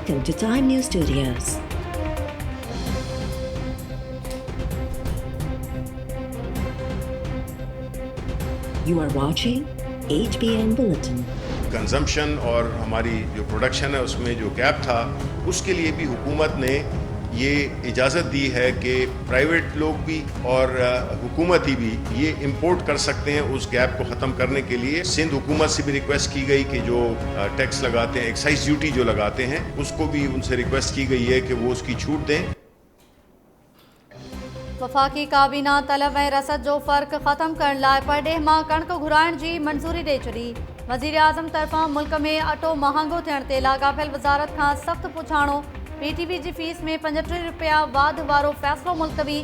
Welcome to Time News Studios. You are watching HBN Bulletin. Consumption और हमारी जो production है उसमें जो गैप था, उसके लिए भी हुकूमत ने ये इजाज़त दी है कि प्राइवेट लोग भी और हुकूमती भी ये इंपोर्ट कर सकते हैं उस गैप को ख़त्म करने के लिए। सिंध हुकूमत से भी रिक्वेस्ट की गई कि जो टैक्स लगाते हैं, एक्साइज ड्यूटी जो लगाते हैं, उसको भी उनसे रिक्वेस्ट की गई है कि वो उसकी छूट दें। वफ़ाक़ी काबीना तलब ऐं रसद जो फ़र्क़ ख़त्म करण लाइ परॾेह मां कणिक घुराइण जी मंज़ूरी ॾेई छॾी। वज़ीर आज़म तरफ़ां मुल्क में अटो महांगो थियण ते लाॻापियल वज़ारत खां सख़्तु पुछाणो। PTV जी फ़ीस में 35 रुपया वाध वारो फ़ैसिलो मुल्तवी।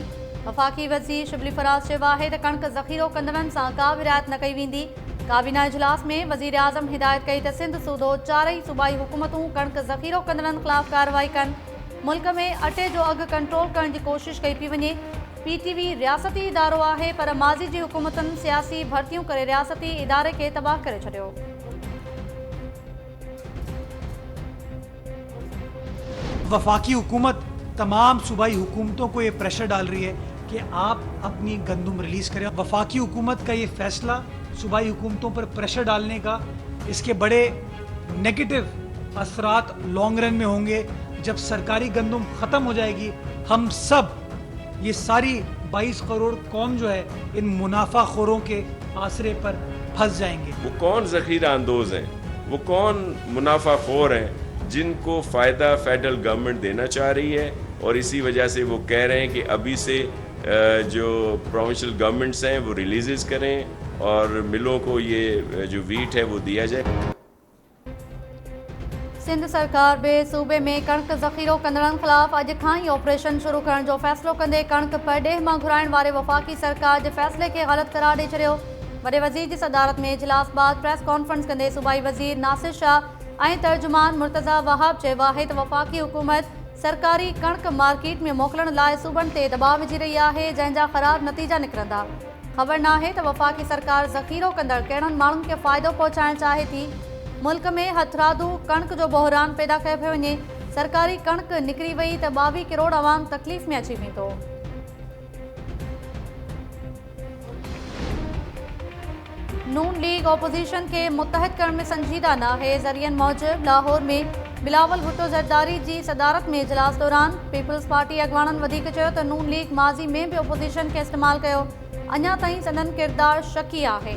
वफ़ाक़ी वज़ीर शिबली फराज़ चयो आहे त कणिक ज़ख़ीरो कंदड़नि सां का बि रिआयत न कई वेंदी। काबीना इजलास में वज़ीर आज़म हिदायत कई त सिंध सूदो चारई सूबाई हुकूमतूं कणिक ज़ख़ीरो कंदड़नि ख़िलाफ़ कार्रवाई कनि। मुल्क में अटे जो अघु कंट्रोल करण जी कोशिश कई पई वञे। PTV रियासती इदारो आहे पर माज़ी जी हुकूमतुनि सियासी भर्तियूं करे रियासती इदारे खे तबाह करे छॾियो। वफाकी हुकूमत तमाम सूबाई हुकूमतों को ये प्रेशर डाल रही है कि आप अपनी गंदुम रिलीज करें। वफाकी हुकूमत का ये फैसला सूबाई हुकूमतों पर प्रेशर डालने का, इसके बड़े नेगेटिव असरात लॉन्ग रन में होंगे। जब सरकारी गंदुम ख़त्म हो जाएगी, हम सब ये सारी 22 करोड़ कौम जो है इन मुनाफाखोरों के आसरे पर फंस जाएंगे। वो कौन ज़ख़ीरा अंदोज़ हैं, वो कौन मुनाफाखोर हैं जिनको फ़ायदा फेडरल गवर्नमेंट देना चाह रही है, और इसी वजह से वो कह रहे हैं कि अभी से जो प्रोविंशियल गवर्नमेंट्स हैं वो रिलीज़ करें और मिलों को ये जो वीट है वो दिया जाए। सिंध सरकार बे सूबे में कणिक ज़ख़ीरो कंदड़नि ख़िलाफ़ अॼु खां ई ऑपरेशन शुरू करण जो फ़ैसिलो कंदे कणिक परॾेह मां घुराइण वारे वफ़ाक़ी सरकार जे फ़ैसिले खे ग़लति करार ॾेई छॾियो। वॾे वज़ीर जी सदारत में इजलास बाद प्रेस कॉन्फ्रेंस कंदे सूबाई वज़ीर नासिर शाह ऐं तर्जुमान मुर्तज़ा वहाब चयो आहे त वफ़ाक़ी हुकूमत सरकारी कणिक मार्केट में मोकिलण लाइ सूबनि ते दबाव विझी रही आहे, जंहिंजा ख़राब नतीजा निकिरंदा। ख़बर नाहे त वफ़ाक़ी सरकार ज़ख़ीरो कंदड़ कहिड़नि माण्हुनि खे फ़ाइदो पहुचाइण चाहे थी। मुल्क में हथरादू कणिक जो बहरान पैदा कयो पियो वञे। सरकारी कणिक निकिरी वई त 22 करोड़ आवाम तकलीफ़ में अची वेंदो। नून लीग ऑपोजिशन के मुतहद करण में संजीदा न है। ज़रियन मौजब लाहौर में बिलावल भुट्टो ज़रदारी जी सदारत में इजलास दौरान पीपल्स पार्टी अॻवाननि वधीक चयो त नून लीग माज़ी में भी ऑपोजिशन के इस्तेमाल कयो। अञा ताईं संदन किरदार शकी आहे।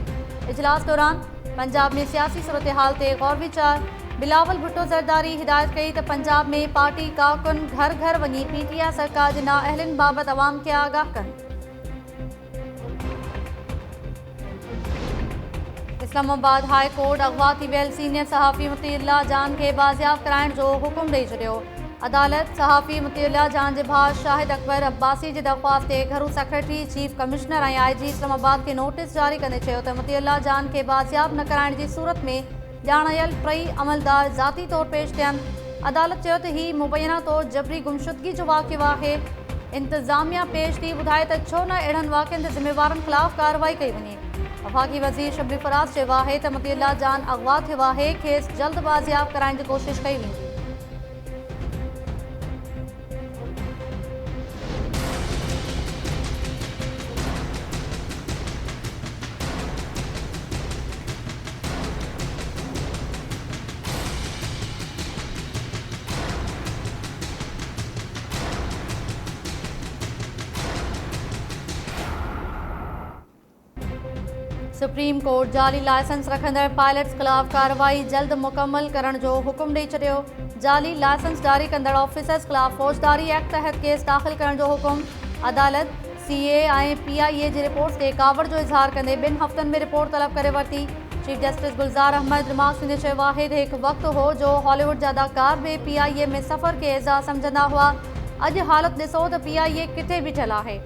इजलास दौरान पंजाब में सियासी सूरत हाल ते गौर वीचार। बिलावल भुट्टो ज़रदारी हिदायत कई त पंजाब में पार्टी कारकुन घर घर वञी PTI सरकार जे नाअहलिन बाबत अवाम खे आगाह कनि। इस्लामाबाद हाई कोर्ट अगवा थी वियल सीनियर सहाफ़ी मुतीउल्लाह जान खे बाज़ियाब कराइण जो हुकुम ॾेई छॾियो। अदालत सहाफ़ी मुतीउल्लाह जान जे भाउ शाहिद अकबर अब्बासी जी दरख़्वास्त ते घरू सेक्रेटरी, चीफ कमिश्नर ऐं IG इस्लामाबाद खे नोटिस जारी कंदे चयो त मुतीउल्लाह जान खे बाज़ियाब न कराइण जी सूरत में ॼाणायल टई अमलदार ज़ाती तौर पेश थियनि। अदालत चयो त हीउ मुबैना तौर जबरी गुमशुदगी जो वाक़ियो आहे। इंतज़ामिया पेश थी ॿुधाए त छो न अहिड़नि वाक़िअनि ते ज़िम्मेवारनि ख़िलाफ़ कार्रवाई कई वञे। वफ़ाक़ी वज़ीर शिबली फराज़ चयो आहे त मुतीउल्लाह जान अगवा थियो आहे, खेसि जल्द बाज़ियाब कराइण जी कोशिश कई वेंदी। सुप्रीम कोर्ट जाली लाइसेंस रखंदड़ पायलट्स ख़िलाफ़ कार्रवाई जल्द मुकम्मल करण जो हुकुम ॾेई छॾियो। जाली लाइसेंस जारी कंदड़ ऑफिसर्स ख़िलाफ़ फ़ौजदारी एक्ट तहत केस दाख़िल करण जो हुकुम। अदालत CA ऐं PIA जी रिपोर्ट्स ते कावड़ जो इज़हार कंदे 2 हफ़्तनि में रिपोर्ट तलब करे वरिती। Chief justice Gulzar Ahmed remarks कंदे चयो आहे त हिकु वक़्तु हो जो हॉलीवुड जा अदाकार बि PIA में सफ़र खे एज़ाज़ सम्झंदा हुआ। अॼु हालत ॾिसो त PIA किथे बीठल आहे।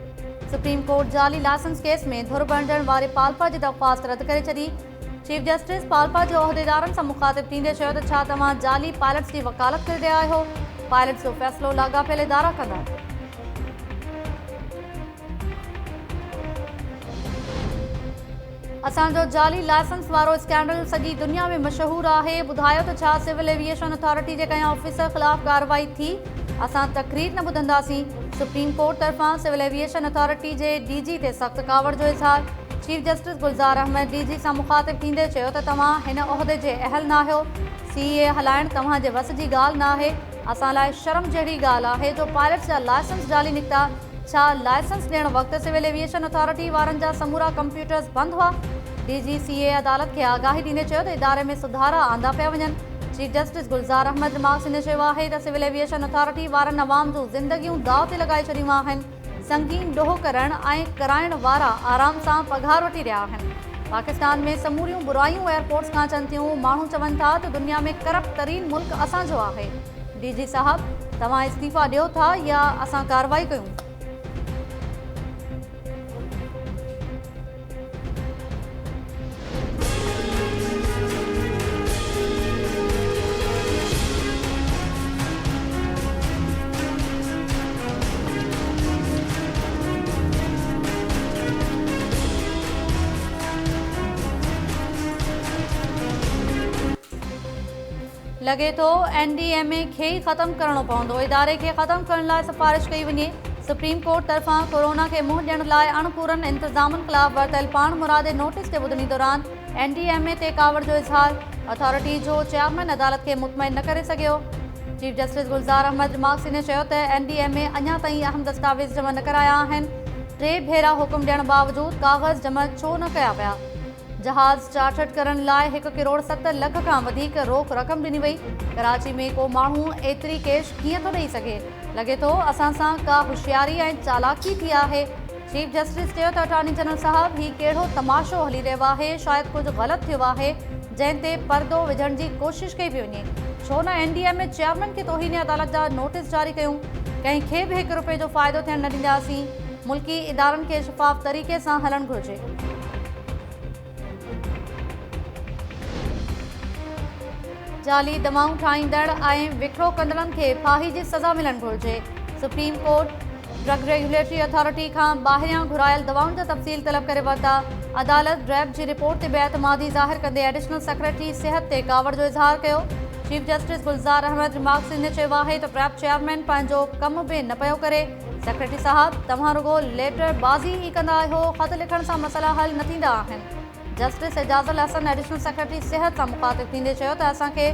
सुप्रीम कोर्ट जाली लाइसेंस केस में धुर बणजण वारे पाल्पा जी दरख़्वास्त रद्द करे छॾी। चीफ जस्टिस पाल्पा जे उहिदेदारनि सां मुख़ातिब थींदे चयो त छा तव्हां जाली पायलट्स जी वकालत करे रहिया आहियो? पायलट्स जो फ़ैसिलो लाॻापियल इदारा कंदा। असांजो जाली लाइसेंस वारो स्कैंडल सॼी दुनिया में मशहूर आहे। ॿुधायो त छा सिविल एविएशन अथॉरिटी जे कंहिं ऑफिसर ख़िलाफ़ कार्रवाई थी? असां तकरीर न ॿुधंदासीं। सुप्रीम कोर्ट तरफ़ां सिविल एविएशन अथॉरिटी जे डीजी ते सख़्त कावड़ जो इज़हार। Chief justice Gulzar Ahmed DG सां मुखातिब थींदे चयो त तव्हां हिन उहिदे जे अहल न आहियो। CA हलाइण तव्हां जे वस जी ॻाल्हि न आहे। असां लाइ शर्म जहिड़ी ॻाल्हि आहे जो पायलट्स जा लाइसेंस जाली निकिता। छा लाइसेंस ॾियण वक़्तु सिविल एविएशन अथॉरिटी वारनि जा समूरा कंप्यूटर्स बंदि हुआ? डीजी CA अदालत खे आगाही ॾींदे चयो त इदारे में सुधारा आंदा पिया वञनि। Chief justice Gulzar Ahmed remarks में चयो आहे त सिविल एविएशन अथॉरिटी वारनि अवाम जूं ज़िंदगियूं दाव ते लॻाए छॾियूं आहिनि। संगीन ॾोह करण ऐं कराइण वारा आराम सां पघार वठी रहिया आहिनि। पाकिस्तान में समूरियूं बुराइयूं एयरपोर्ट्स खां अचनि थियूं। माण्हू चवनि था त दुनिया में करप्ट तरीन मुल्क असांजो आहे। डीजी साहब, तव्हां इस्तीफ़ा ॾियो था या असां कार्रवाई कयूं? लॻे थो NDMA खे ई ख़तमु करणो पवंदो। इदारे खे ख़तमु करण लाइ सिफ़ारिश कई वञे। सुप्रीम कोर्ट तरफ़ां कोरोना खे मुंहुं ॾियण लाइ अणपूरनि इंतज़ामनि ख़िलाफ़ वरितल पाण मुरादे नोटिस ते ॿुधणी दौरान NDMA ते कावड़ जो इज़हार। अथॉरिटी जो चेयरमैन अदालत खे मुतमइन न करे सघियो। Chief justice Gulzar Ahmed remarks में चयो त NDMA अञा ताईं अहम दस्तावेज़ जमा न कराया आहिनि। 3 भेरा हुकुम ॾियण बावजूदि काग़ज़ जमा छो न कया विया? जहाज़ चार्टर्ड करण लाइ 1 करोड़ 7 लख खां वधीक रोक रक़म ॾिनी वई। कराची में को माण्हू एतिरी कैश कीअं थो ॾेई सघे? लॻे थो असां सां का होशियारी ऐं चालाकी थी आहे। चीफ जस्टिस चयो त अटॉर्नी जनरल साहब, हीउ कहिड़ो तमाशो हली रहियो आहे। शायदि कुझु ग़लति थियो आहे जंहिं ते पर्दो विझण जी कोशिशि कई पई वञे। छो न NDMA चेयरमैन खे तौहीन अदालत जा नोटिस जारी कयूं? कंहिंखे बि 1 रुपए जो फ़ाइदो थियण न ॾींदासीं। मुल्की इदारनि खे शफ़ाफ़ तरीक़े सां हलणु घुरिजे। जाली दवाऊं ठाहींदड़ ऐं विकिरो कंदड़नि खे फाही जी सज़ा मिलणु घुरिजे। Supreme court drug regulatory authority खां ॿाहिरियां घुरायल दवाउनि जा तफ़सील तलब करे वरिता। अदालत ड्रैब जी रिपोर्ट ते बेअतमादी ज़ाहिर कंदे एडिशनल सेक्रेटरी सिहत ते कावड़ जो इज़हार कयो। Chief justice Gulzar Ahmed remarks में चयो आहे त ड्रैब चेयरमैन पंहिंजो कमु बि न पियो करे। सेक्रेटरी साहब, तव्हां रुगो लेटर बाज़ी ई कंदा आहियो। ख़त लिखण सां मसइला हल न थींदा आहिनि। Justice Ejazul Hasan additional secretary सिहत सां मुखातिब थींदे चयो त असांखे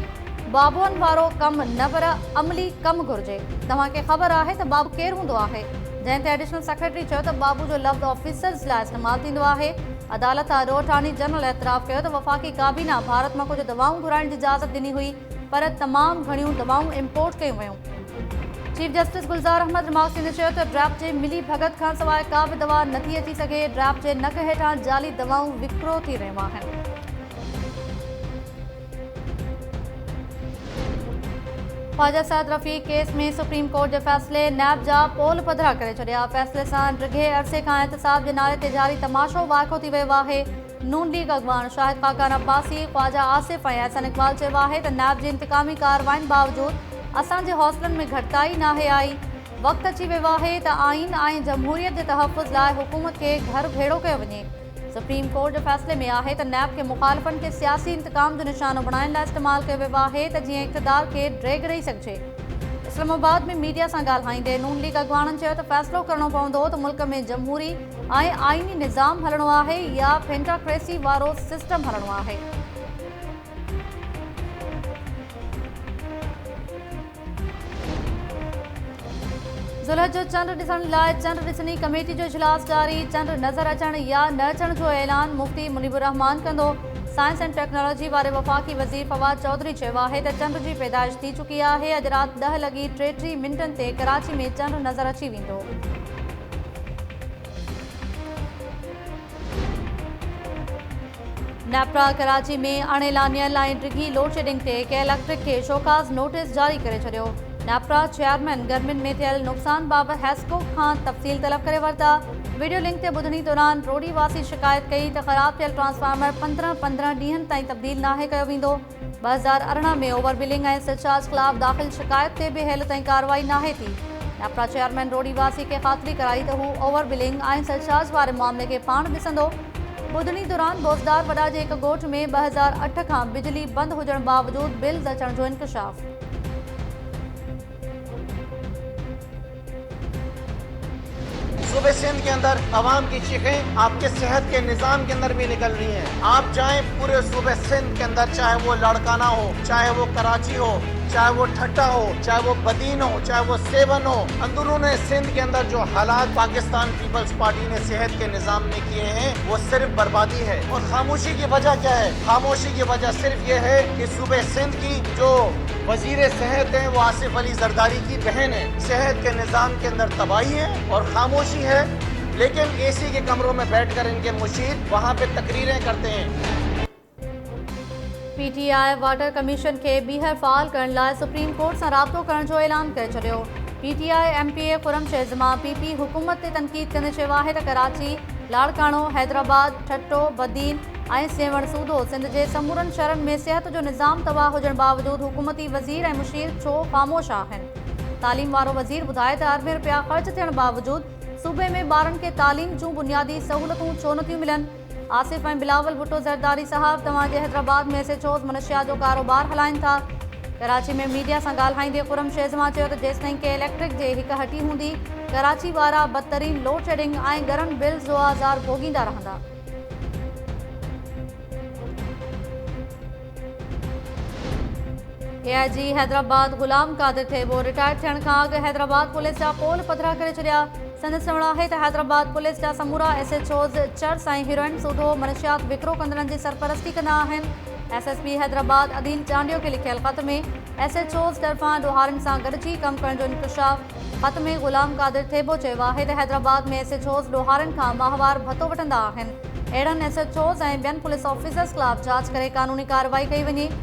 बाबुअनि वारो कमु न पर अमली कमु घुरिजे। तव्हांखे ख़बर आहे त बाबू केरु हूंदो आहे? जंहिं ते एडिशनल सेक्रेटरी चयो त बाबू जो लफ़्ज़ ऑफिसर्स लाइ इस्तेमालु थींदो आहे। अदालत आरो अटॉर्नी जनरल एतिराफ़ कयो त वफ़ाक़ी काबीना भारत मां कुझु दवाऊं घुराइण जी इजाज़त ॾिनी हुई, पर तमामु घणियूं दवाऊं इम्पोर्ट कयूं वयूं। Chief justice Gulzar Ahmed remarks में चयो त ड्रैब जे मिली भगत खां सवाइ का बि दवा नथी अची सघे। ड्रैब जे नक हेठां जाली दवाऊं विकिरो थी रहियूं आहिनि। ख्वाजा सैद रफ़ीक केस में सुप्रीम कोर्ट जे फ़ैसिले नैब जा पोल पधरा करे छॾिया। फ़ैसिले सां ॾिघे अरसे खां एहतसाब जे नाले ते जारी तमाशो वाक़िओ थी वियो आहे। नून लीग अॻवान शाहिद खाकान अब्बासी, ख्वाजा आसिफ ऐं अहसन इक़बाल चयो आहे त नैब जी इंतकामी कार्रवाइनि बावजूदि असांजे हौसलनि में घटिताई नाहे आई। वक़्तु अची वियो आहे त आइन ऐं जमहूरियत जे तहफ़ुज़ लाइ हुकूमत खे घर भेड़ो कयो वञे। सुप्रीम कोर्ट जे फ़ैसिले में आहे त नैब खे मुख़ालिफ़नि खे सियासी इंतकाम जो निशानो बणाइण लाइ इस्तेमालु कयो वियो आहे त जीअं इक़्तिदार खे ड्रैग ॾेई सघिजे। इस्लामाबाद में मीडिया सां ॻाल्हाईंदे नून लीग अॻवाननि चयो त फ़ैसिलो करणो पवंदो त मुल्क में जमहूरी ऐं आइनी निज़ाम हलणो आहे या फेंटाक्रेसी वारो सिस्टम हलणो आहे। ज़ुल्ह जो चंड ॾिसण लाइ चंड ॾिसणी कमेटी जो इजलास जारी। चंड नज़र अचण या न अचण जो ऐलान मुफ्ती मुनीबुर रहमान कंदो। साइंस एंड टेक्नोलॉजी वारे वफ़ाक़ी वज़ीर फवाद चौधरी चयो आहे त चंड जी पैदाइश थी चुकी आहे। अॼु राति 10:33 ते कराची में चंड नज़र अची वेंदो। नेप्रा कराची में अणएलानियल ऐं डिघी लोड शेडिंग ते के इलेक्ट्रिक खे शोकाज़ नोटिस जारी करे छॾियो। नेप्रा चेयरमैन गर्मियुनि में थियल नुक़सान बाबति हैस्को खां तफ़सील तलब करे वरिता। वीडियो लिंक ते ॿुधणी दौरान रोडी वासी शिकायत कई त ख़राब थियल ट्रांसफार्मर 15 ॾींहंनि ताईं तब्दील नाहे कयो वेंदो। 2018 में ओवर बिलिंग ऐं सरचार्ज ख़िलाफ़ दाख़िल शिकायत ते बि हेल ताईं कार्रवाई नाहे थी। नेप्रा चेयरमैन रोडी वासी खे ख़ातिरी कराई त हू ओवर बिलिंग ऐं सरचार्ज वारे मामले खे पाण ॾिसंदो। ॿुधणी दौरान बोज़दार वॾा जे हिक ॻोठ में 2008 खां बिजली बंदि हुजण बावजूद बिल्स अचण जो इंकशाफ। सूबे सिंध के अंदर आवाम की चीखें आपके सेहत के निजाम के अंदर भी निकल रही हैं। आप जाएं पूरे सूबे सिंध के अंदर, चाहे वो लाड़काना हो, चाहे वो कराची हो, चाहे वो ठट्टा हो, चाहे वो बदीन हो, चाहे वो सेवन हो, अंदरून सिंध के अंदर जो हालात पाकिस्तान पीपल्स पार्टी ने सेहत के निजाम में किए हैं वो सिर्फ बर्बादी है। और खामोशी की वजह क्या है? खामोशी की वजह सिर्फ ये है कि सूबे सिंध की जो वजीर सेहत है वो आसिफ अली जरदारी की बहन है। सेहत के निजाम के अंदर तबाही है और खामोशी है, लेकिन एसी के कमरों में बैठकर इनके मुशीर वहाँ पे तकरीरें करते हैं। पीटीआई वाटर कमीशन के ॿीहर फ़ाल करण लाइ सुप्रीम कोर्ट सां राब्तो करण जो ऐलान करे छॾियो। पीटीआई एमपीए खुरम शेज़मा पीपी हुकूमत ते तनक़ीद कंदे चयो आहे त कराची, लाड़कानो, हैदराबाद, ठट्टो, बदीन ऐं सेवण सूदो सिंध जे समूरनि शहरनि में सिहत जो निज़ाम तबाह हुजण बावजूद हुकूमती वज़ीर ऐं मुशीर छो ख़ामोश आहिनि। तालीम वारो वज़ीर ॿुधाए त अरबें रुपया ख़र्च थियण बावजूद सूबे में ॿारनि खे तालीम जूं बुनियादी सहूलतूं छो नथियूं मिलनि। आसिफ ऐं बिलावल भुट्टो ज़रदारी साहब तव्हांजे हैदराबाद में SHOs मनशियात जो कारोबार हलाइनि था। कराची में मीडिया सां ॻाल्हाईंदे खुरम शेज़मा चयो त जेसिताईं के इलेक्ट्रिक जे हिक हटी हूंदी, कराची वारा बदतरीन लोड शेडिंग ऐं गरम बिल्स जो आज़ार भोगींदा रहंदा। AIG हैदराबाद गुलाम कादिर थेबो रिटायर थियण खां अॻु हैदराबाद पुलिस जा पोल पधरा करे छॾिया। संदसि चवणु आहे त हैदराबाद पुलिस जा समूरा SHOs चर्स ऐं हीरोइन सूदो मनशियात विकिरो कंदड़नि जी सरपरस्ती कंदा आहिनि। SSP हैदराबाद अदील चांडियो खे लिखियल ख़त में SHOs तरफ़ां ॾोहारनि सां गॾिजी कमु करण जो इंकशाफ। ख़त में गुलाम कादिर थेबो चयो आहे त हैदराबाद में SHOs ॾोहारनि खां माहवार भतो वठंदा आहिनि। अहिड़नि SHOs ऐं ॿियनि पुलिस ऑफिसर्स ख़िलाफ़ जांच करे कानूनी कार्रवाई कई वञे।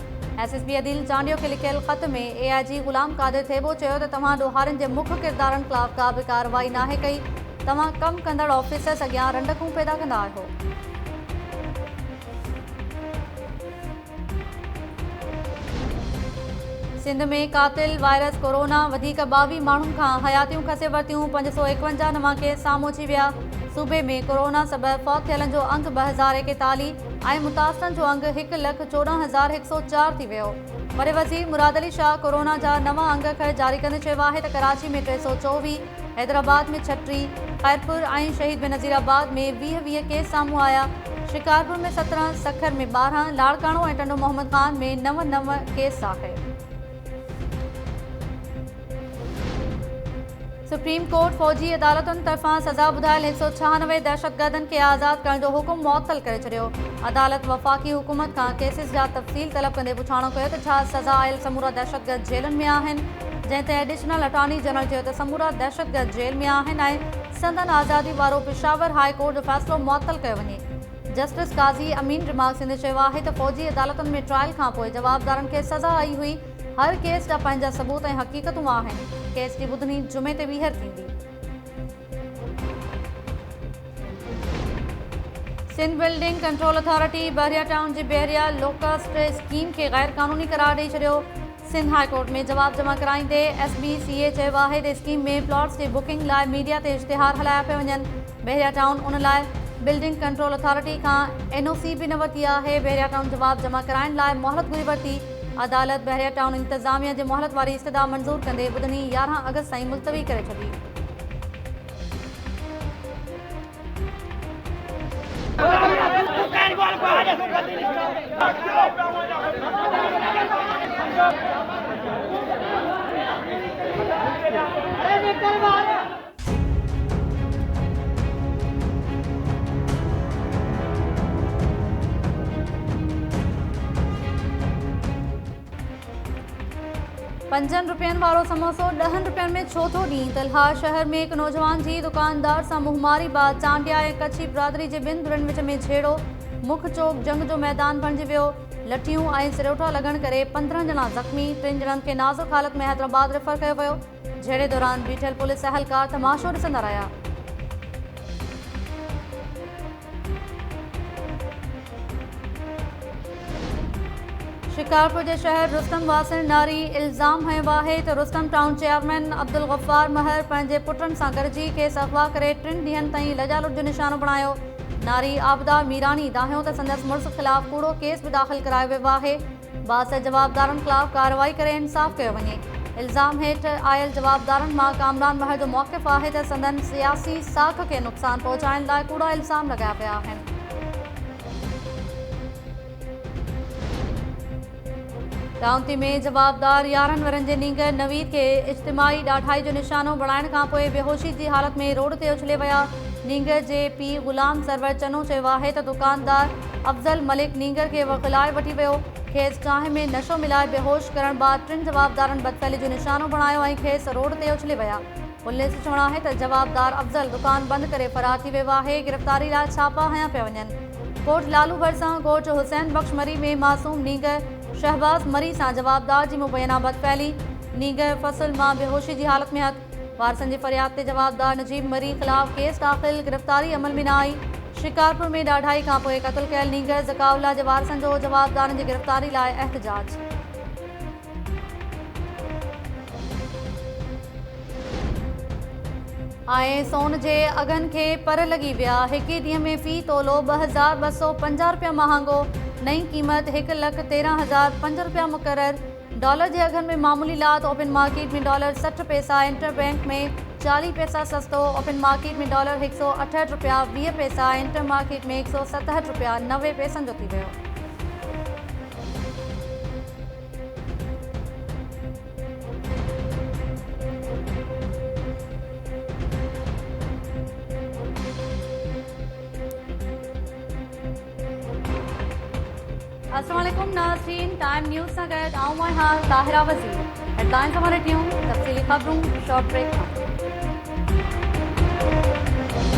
SSP अदील चांडियो खे लिखियल ख़त में AIG गुलाम कादिर थेबो चयो त तव्हां ॾोहारनि जे मुख्य किरदारनि ख़िलाफ़ का बि कार्रवाई नाहे कई। तव्हां कमु कंदड़ ऑफिसर्स अॻियां रंडकूं पैदा कंदा आहियो। सिंध में कातिल वायरस कोरोना वधीक 22 माण्हुनि खां हयातियूं खसे वरितियूं। 551 नवां केस साम्हूं अची विया। सूबे में कोरोना सबबि फ़ौत थियलनि जो अंग 2041 ऐं मुतासिरनि जो अंग 1,14,104 थी वियो। वॾे वज़ीर मुराद अली शाह कोरोना जा नवां अंग खैर जारी कंदे चयो आहे त कराची में 324, हैदराबाद में 36, खैरपुर ऐं शहीद बेनज़ीराबाद में 20 केस साम्हूं आया। शिकारपुर में 17, सखर में 12, लाड़कानो ऐं टंडो मोहम्मद खान में 9 केस आहे। सुप्रीम कोर्ट फौजी अदालतुनि तरफ़ां सज़ा ॿुधायल 196 दहशतगर्दनि खे आज़ादु करण जो हुकुम मुअत्तल करे छॾियो। अदालत वफ़ाक़ी हुकूमत खां केसिस जा तफ़सील तलब कंदे पुछाणो कयो त छा सज़ा आयल समूरा दहशतगर्द जेलुनि में आहिनि, जंहिं ते एडिशनल अटॉर्नी जनरल चयो त समूरा दहशतगर्द जेल में आहिनि ऐं संदन आज़ादी वारो पेशावर हाई कोर्ट जो फ़ैसिलो मुअत्तल कयो वञे। जस्टिस काज़ी अमीन रिमार्क सिंध चयो आहे त फौजी अदालतुनि में ट्रायल खां पोइ जवाबदारनि खे सज़ा आई हुई। हर केस जा पंहिंजा सबूत ऐं हक़ीक़तूं आहिनि। केस जी ॿुधणी जुमे ते ॿीहर थींदी। सिंध बिल्डिंग कंट्रोल अथॉरिटी बहरिया टाउन जी बहरिया लोकस्ट स्कीम खे गैर कानूनी करार ॾेई छॾियो। सिंध हाई कोर्ट में जवाब जमा कराईंदे SBCA चयो आहे त स्कीम में प्लॉट्स जी बुकिंग लाइ मीडिया ते इश्तिहार हलाया पिया वञनि। बहरिया टाउन उन लाइ बिल्डिंग कंट्रोल अथॉरिटी खां NOC बि न वरिती आहे। बहरिया टाउन जवाब जमा कराइण लाइ मोहलत घुरी वरिती। अदालत बहरिया टाउन इंतज़ामिया जे मोहलत वारी इस्तदा मंज़ूर कंदे ॿुधणी 11 अगस्त ताईं मुलतवी करे छॾी। ₹5 वारो समोसो 10 रुपयनि में छो थो ॾीं? तलहार शहर में हिकु नौजवान जी दुकानदार सां मुहमारी बाद चांडिया ऐं कच्छी बिरादरी जे ॿिनि धुरनि विच में झेड़ो। मुख चौक जंग जो मैदान बणिजी वियो। लठियूं ऐं सिरोटा लॻण करे 15 ॼणा ज़ख़्मी, 3 ॼणनि खे नाज़ुक हालत में हैदराबाद रेफर कयो वियो। झेड़े दौरान बीठल पुलिस अहलकार तमाशो ॾिसंदा रहिया। शिकारपुर जे शहर रुस्तम वासिन नारी इल्ज़ाम हयो आहे त रुस्तम टाउन चेयरमैन अब्दुल गफ़ार महर पंहिंजे पुटनि सां गॾिजी खेसि अगवा करे 3 ॾींहनि ताईं लजा लुट जो निशानो बणायो। नारी आबदा मीरानी दाहियों त संदसि मुड़ुस ख़िलाफ़ कूड़ो केस बि दाख़िल करायो वियो आहे। बास जवाबदारनि ख़िलाफ़ कार्रवाई करे इंसाफ़ कयो वञे। इल्ज़ाम हेठि आयल जवाबदारनि मां कामरान महर जो मौक़िफ़ आहे त संदन सियासी साख खे नुक़सान पहुचाइण लाइ कूड़ा इल्ज़ाम लॻाया पिया आहिनि। रावंती में जवाबदार 11 वरनि जे नींगर नवीद के इज्तिमाही ॾाढाई जो निशानो बणाइण खां पोइ बेहोशी जी हालत में रोड ते उछले विया। नींगर जे पीउ ग़ुलाम सरवर चनो चयो आहे त दुकानदार अफ़ज़ल मलिक नींगर खे वक़िलाए वठी वियो। खेसि चांहि में नशो मिलाए बेहोश करण बाद 3 जवाबदारनि बदफ़ैली जो निशानो बणायो ऐं खेसि रोड ते उछले विया। पुलिस जो चवणु आहे त जवाबदार अफ़ज़ल दुकान बंदि करे फ़रार थी वियो आहे। गिरफ़्तारी लाइ छापा हया पिया वञनि। कोट लालू भरिसां कोट हुसैन बख़्श मरी में मासूम नींगर शहबाज मरी सां जवाबदार जी मुबैना बदफ़ैली। नींगर फसल मां बेहोशी जी हालत में हथ। वारसनि जी फ़रियाद ते जवाबदार नजीब मरी ख़िलाफ़ केस दाख़िल। गिरफ़्तारी अमल में न आई। शिकारपुर में ॾाढाई खां पोइ क़त्ल कयल नींगर ज़काउल्ला जे वारसनि जो जवाबदारनि जी गिरफ़्तारी लाइ एहतजाज। ऐं सोन जे अघनि खे पर लॻी विया। हिक ॾींहं में फ़ी तोलो 2250 रुपया महांगो। नई क़ीमत 1,13,005 रुपया मुक़रर। डॉलर जे अघनि में मामूली लात। ओपन मार्केट में डॉलर 60 पैसा, इंटर बैंक में 40 पैसा सस्तो। ओपन मार्केट में डॉलर 168 रुपया 20 पैसा, इंटर मार्केट में 167 रुपया 90 पैसनि जो थी वियो। अस्सलाम वालेकुम नाज़रीन, टाइम न्यूज़ सां गॾु आऊं आहियां ताहिरा वज़ीर। हेडलाइंस हमारे टियूं तफ़सीली ख़बरूं शॉर्ट ब्रेक खां।